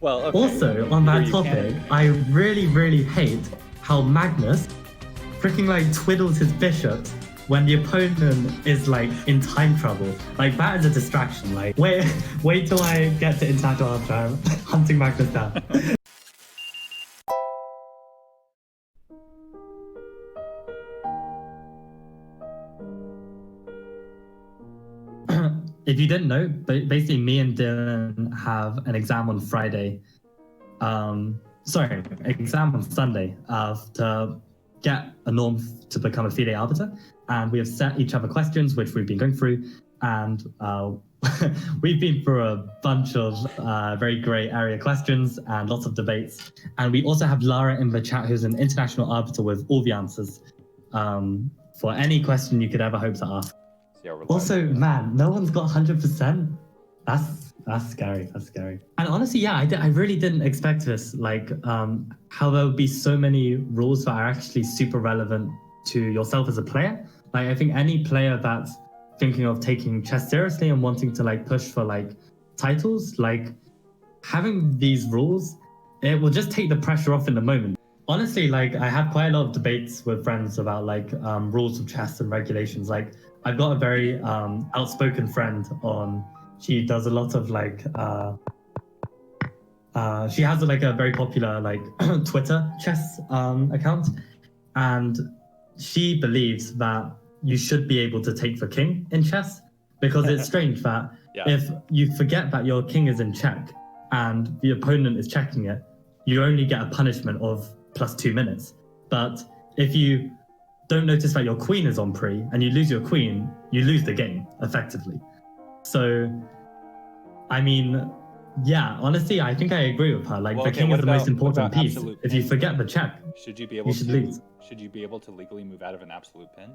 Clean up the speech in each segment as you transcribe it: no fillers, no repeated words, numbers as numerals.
Well, okay. Also, on that Either you topic, can- I really hate how Magnus freaking like twiddles his bishops when the opponent is like in time trouble. Like that is a distraction. Like wait till I get to International Arbiter. I'm hunting Magnus down. If you didn't know, basically me and Dylan have an exam on Friday. Exam on Sunday to get a norm to become a FIDE Arbiter. And we have set each other questions, which we've been going through. And we've been through a bunch of very grey area questions and lots of debates. And we also have Lara in the chat, who's an international arbiter with all the answers for any question you could ever hope to ask. Also, man, no one's got 100%. That's scary. That's scary. And honestly, yeah, I really didn't expect this. Like, how there would be so many rules that are actually super relevant to yourself as a player. Like, I think any player that's thinking of taking chess seriously and wanting to like push for like titles, like having these rules, it will just take the pressure off in the moment. Honestly, like I had quite a lot of debates with friends about like rules of chess and regulations. Like I've got a very outspoken friend she does a lot of like, she has like a very popular like Twitter chess account. And she believes that you should be able to take the king in chess because it's strange that if you forget that your king is in check and the opponent is checking it, you only get a punishment of +2 minutes. But if you don't notice that your queen is on pre and you lose your queen, you lose the game effectively. So, I mean, yeah, honestly, I think I agree with her. Like the king is the most important piece. If you forget the check, you should lose. Should you be able to legally move out of an absolute pin?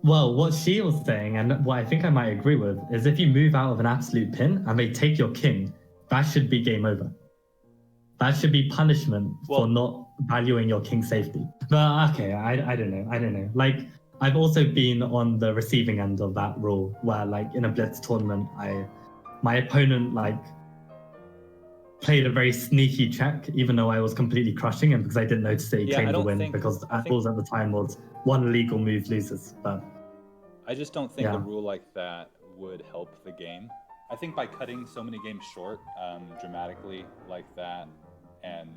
Well, what she was saying, and what I think I might agree with, is if you move out of an absolute pin and they take your king, that should be game over. That should be punishment for not valuing your king's safety. But okay, I don't know. Like, I've also been on the receiving end of that rule where like in a blitz tournament, my opponent like played a very sneaky check, even though I was completely crushing him because I didn't notice that he claimed the win because rules at the time was one illegal move loses. But I just don't think a rule like that would help the game. I think by cutting so many games short dramatically like that, and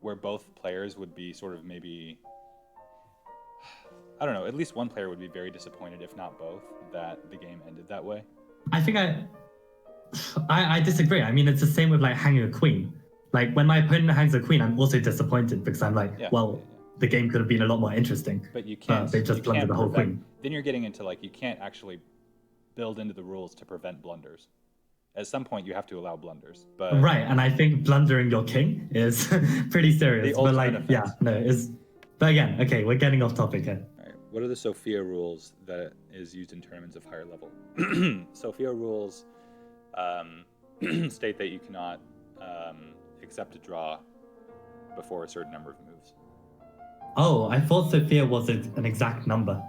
where both players would be sort of maybe, I don't know, at least one player would be very disappointed, if not both, that the game ended that way. I think I disagree. I mean, it's the same with like hanging a queen. Like when my opponent hangs a queen, I'm also disappointed because I'm like, the game could have been a lot more interesting. But you can't. They just blundered the whole queen. Then you're getting into like, you can't actually build into the rules to prevent blunders. At some point, you have to allow blunders. But right, and I think blundering your king is pretty serious. But like, offense. But again, okay, we're getting off topic here. All right. What are the Sophia rules that is used in tournaments of higher level? Sophia rules state that you cannot accept a draw before a certain number of moves. Oh, I thought Sophia was an exact number.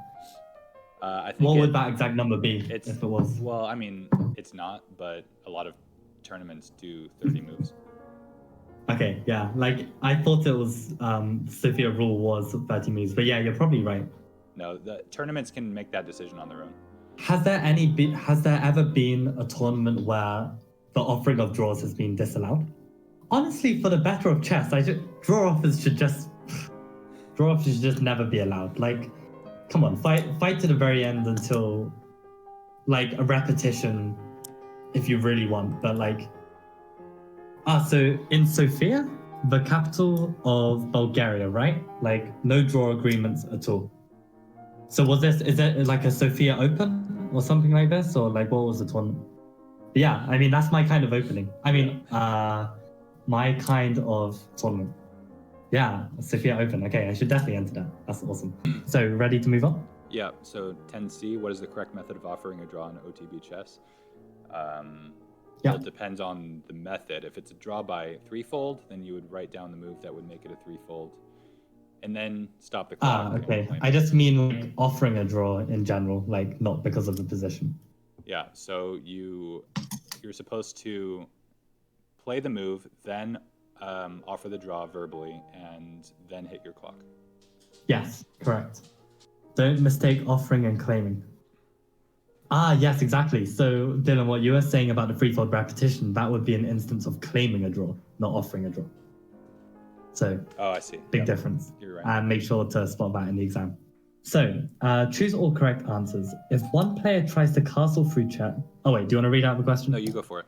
I think what would that exact number be if it was? Well, I mean, it's not, but a lot of tournaments do 30 moves. Okay, yeah, like I thought it was Sophia rule was 30 moves, but yeah, you're probably right. No, the tournaments can make that decision on their own. Has there ever been a tournament where the offering of draws has been disallowed? Honestly, for the better of chess, draw offers should just never be allowed. Like, come on, fight to the very end until like a repetition if you really want. But like, so in Sofia, the capital of Bulgaria, right? Like no draw agreements at all. So is it like a Sophia Open or something like this? Or like what was the tournament? Yeah, I mean, that's my kind of opening. I mean, my kind of tournament. Yeah, Sophia Open. Okay, I should definitely enter that. That's awesome. So ready to move on? Yeah, so 10C, what is the correct method of offering a draw in OTB chess? Well, it depends on the method. If it's a draw by threefold, then you would write down the move that would make it a threefold. And then stop the clock. Okay. I just mean like offering a draw in general, like not because of the position. Yeah, so you're supposed to play the move, then offer the draw verbally, and then hit your clock. Yes, correct. Don't mistake offering and claiming. Yes, exactly. So, Dylan, what you were saying about the threefold repetition, that would be an instance of claiming a draw, not offering a draw. So, I see. Big difference. You're right. And make sure to spot that in the exam. So, choose all correct answers. If one player tries to castle through check... Oh, wait, do you want to read out the question? No, you go for it.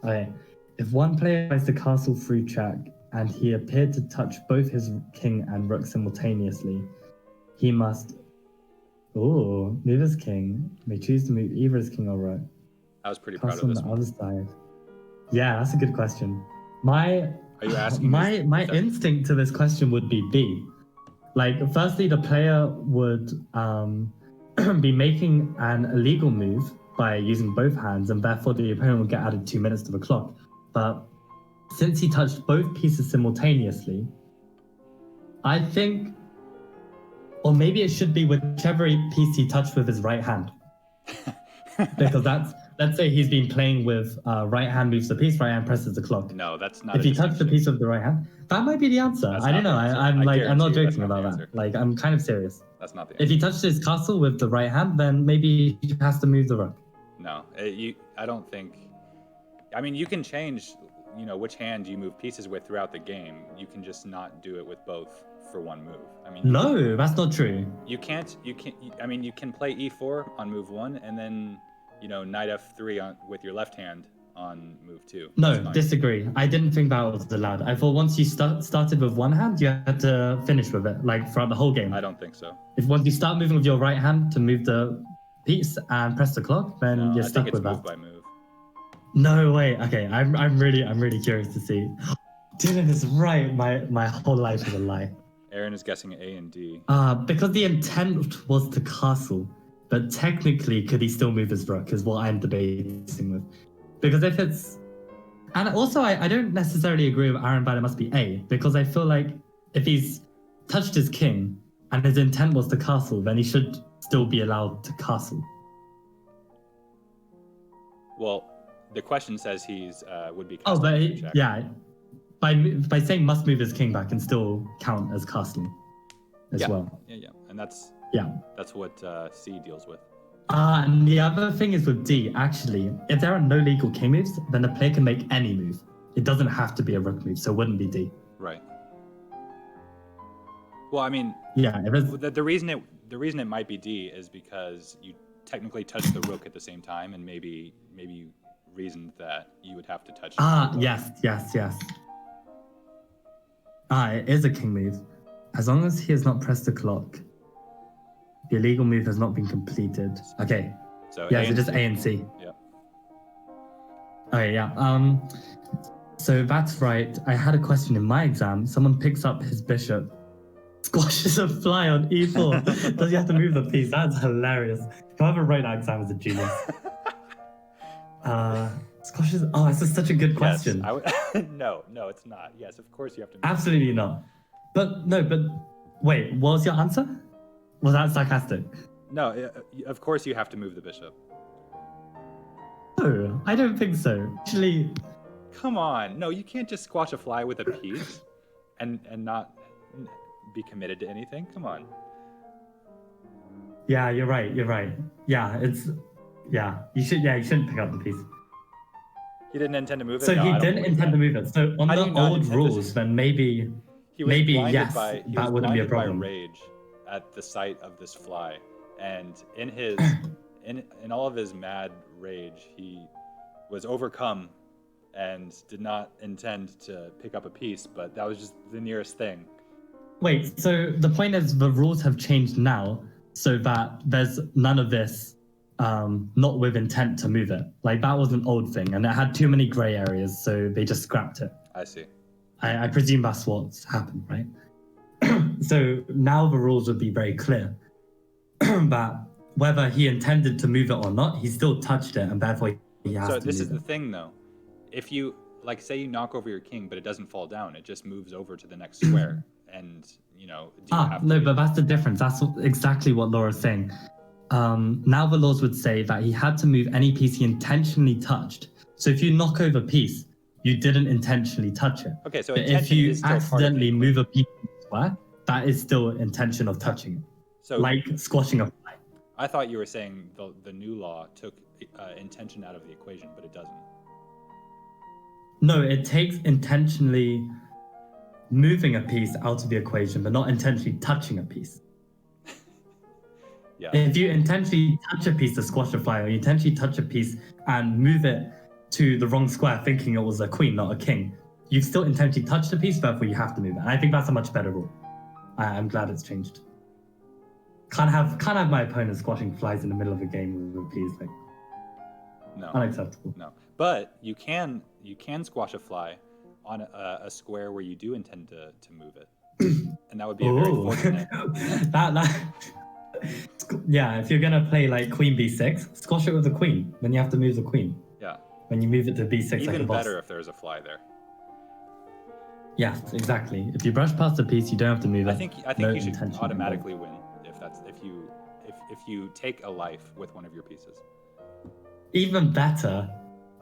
Okay. If one player tries to castle through check and he appeared to touch both his king and rook simultaneously, he must... move his king. May choose to move either his king or rook. I was pretty proud Castle of this on the one. other side. Yeah, that's a good question. Are you asking my instinct to this question would be B. Like, firstly, the player would be making an illegal move by using both hands, and therefore the opponent would get added 2 minutes to the clock. But since he touched both pieces simultaneously, I think, or maybe it should be whichever piece he touched with his right hand. Because let's say he's been playing with right hand moves the piece, right hand presses the clock. No, that's not. If he touched the piece with the right hand, that might be the answer. That's I don't know. I'm not joking about that. Answer. Like, I'm kind of serious. That's not the answer. If he touched his castle with the right hand, then maybe he has to move the rook. No, I don't think. I mean, you can change, which hand you move pieces with throughout the game. You can just not do it with both for one move. I mean. No, that's not true. You can't. I mean, you can play e4 on move 1 and then, knight f3 with your left hand on move 2. No, disagree. I didn't think that was allowed. I thought once you started with one hand, you had to finish with it, like throughout the whole game. I don't think so. If once you start moving with your right hand to move the piece and press the clock, then you're stuck with that. I think it's move by move. No way. Okay, I'm really curious to see. Dylan is right. My whole life is a lie. Aaron is guessing A and D. Because the intent was to castle, but technically, could he still move his rook? Is what I'm debating with. Because if it's, and also I don't necessarily agree with Aaron, but it must be A, because I feel like if he's touched his king and his intent was to castle, then he should still be allowed to castle. Well, the question says he's would be. Oh, but yeah, by saying must move his king back can still count as castling as well. Yeah, and that's what C deals with. And the other thing is with D, actually, if there are no legal king moves, then the player can make any move. It doesn't have to be a rook move, so it wouldn't be D. Right. Well, I mean, yeah, the reason it might be D is because you technically touch the rook at the same time, and maybe you reasoned that you would have to touch. Yes. It is a king move. As long as he has not pressed the clock, the illegal move has not been completed. Okay. So just A and C. Yeah. Okay, yeah. So that's right. I had a question in my exam. Someone picks up his bishop, squashes a fly on e4. Does he have to move the piece? That's hilarious. Whoever wrote that exam is a genius. Squashes. Oh, this is such a good question. Yes, no, it's not. Yes, of course you have to. Absolutely not. But wait, what was your answer? Was that sarcastic? No, of course you have to move the bishop. No, I don't think so. Actually, come on. No, you can't just squash a fly with a piece and not be committed to anything. Come on. Yeah, you're right. Yeah, you shouldn't pick up the piece. He didn't intend to move it. So he didn't intend to move it. So on the old rules, then maybe yes, that wouldn't be a problem. By rage at the sight of this fly, and in his in all of his mad rage, he was overcome and did not intend to pick up a piece, but that was just the nearest thing. Wait, so the point is the rules have changed now so that there's none of this not with intent to move it. Like, that was an old thing and it had too many gray areas, so they just scrapped it. I see. I presume that's what's happened, right? So now the rules would be very clear. But whether he intended to move it or not, he still touched it and therefore he has to move it. So this is the thing though. If you, like, say you knock over your king, but it doesn't fall down, it just moves over to the next square. And, do you have to... but that's the difference. That's exactly what Laura's saying. Now the laws would say that he had to move any piece he intentionally touched. So if you knock over a piece, you didn't intentionally touch it. Okay, so but intention if you is still part of the accidentally equation. move a piece of the square, that is still intention of touching it. So like squashing a fly. I thought you were saying the new law took intention out of the equation, but it doesn't. No, it takes intentionally moving a piece out of the equation, but not intentionally touching a piece. Yeah. If you intentionally touch a piece to squash a fly, or you intentionally touch a piece and move it to the wrong square thinking it was a queen, not a king, you've still intentionally touched the piece, therefore you have to move it. And I think that's a much better rule. I'm glad it's changed. Can't have my opponent squashing flies in the middle of a game with a piece. Like, no. Unacceptable. No. But you can squash a fly on a square where you do intend to move it. And that would be a very fortunate. Yeah, if you're gonna play like queen b6, squash it with the queen. Then you have to move the queen. Yeah. When you move it to b6, even like a boss. better if there's a fly there. Yeah, exactly. If you brush past a piece, you don't have to move it. I think you should automatically win if you take a life with one of your pieces. Even better,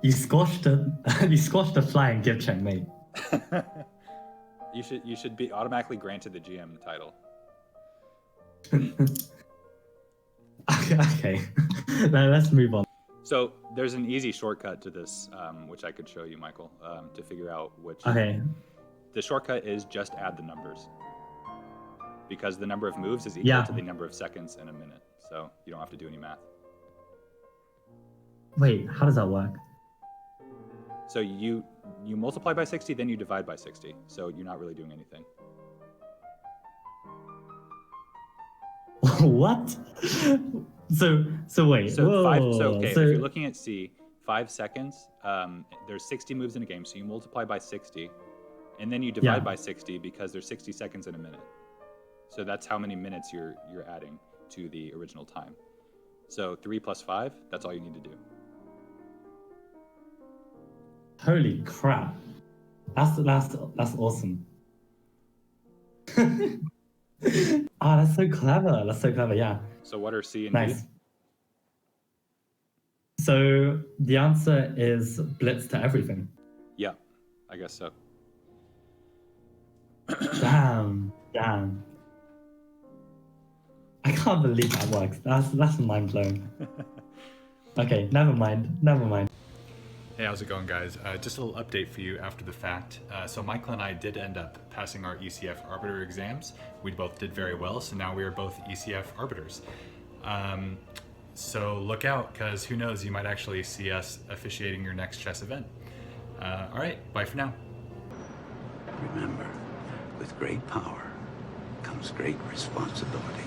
you squashed a fly and give checkmate. You should be automatically granted the GM title. Okay, now let's move on. So there's an easy shortcut to this, which I could show you, Michael, to figure out which. Okay. The shortcut is just add the numbers, because the number of moves is equal to the number of seconds in a minute, so you don't have to do any math. Wait, how does that work? So you multiply by 60, then you divide by 60, so you're not really doing anything. What? So wait. So whoa. If you're looking at C, 5 seconds. There's 60 moves in a game, so you multiply by 60, and then you divide by 60 because there's 60 seconds in a minute. So that's how many minutes you're adding to the original time. So 3 plus 5, that's all you need to do. Holy crap! That's awesome. Oh, that's so clever. That's so clever. Yeah. So what are C and nice. D? So the answer is blitz to everything. Yeah, I guess so. Damn. I can't believe that works. That's mind blowing. Okay, never mind. Hey, how's it going, guys? Just a little update for you after the fact. So Michael and I did end up passing our ECF Arbiter exams. We both did very well, so now we are both ECF Arbiters. So look out, because who knows, you might actually see us officiating your next chess event. All right, bye for now. Remember, with great power comes great responsibility.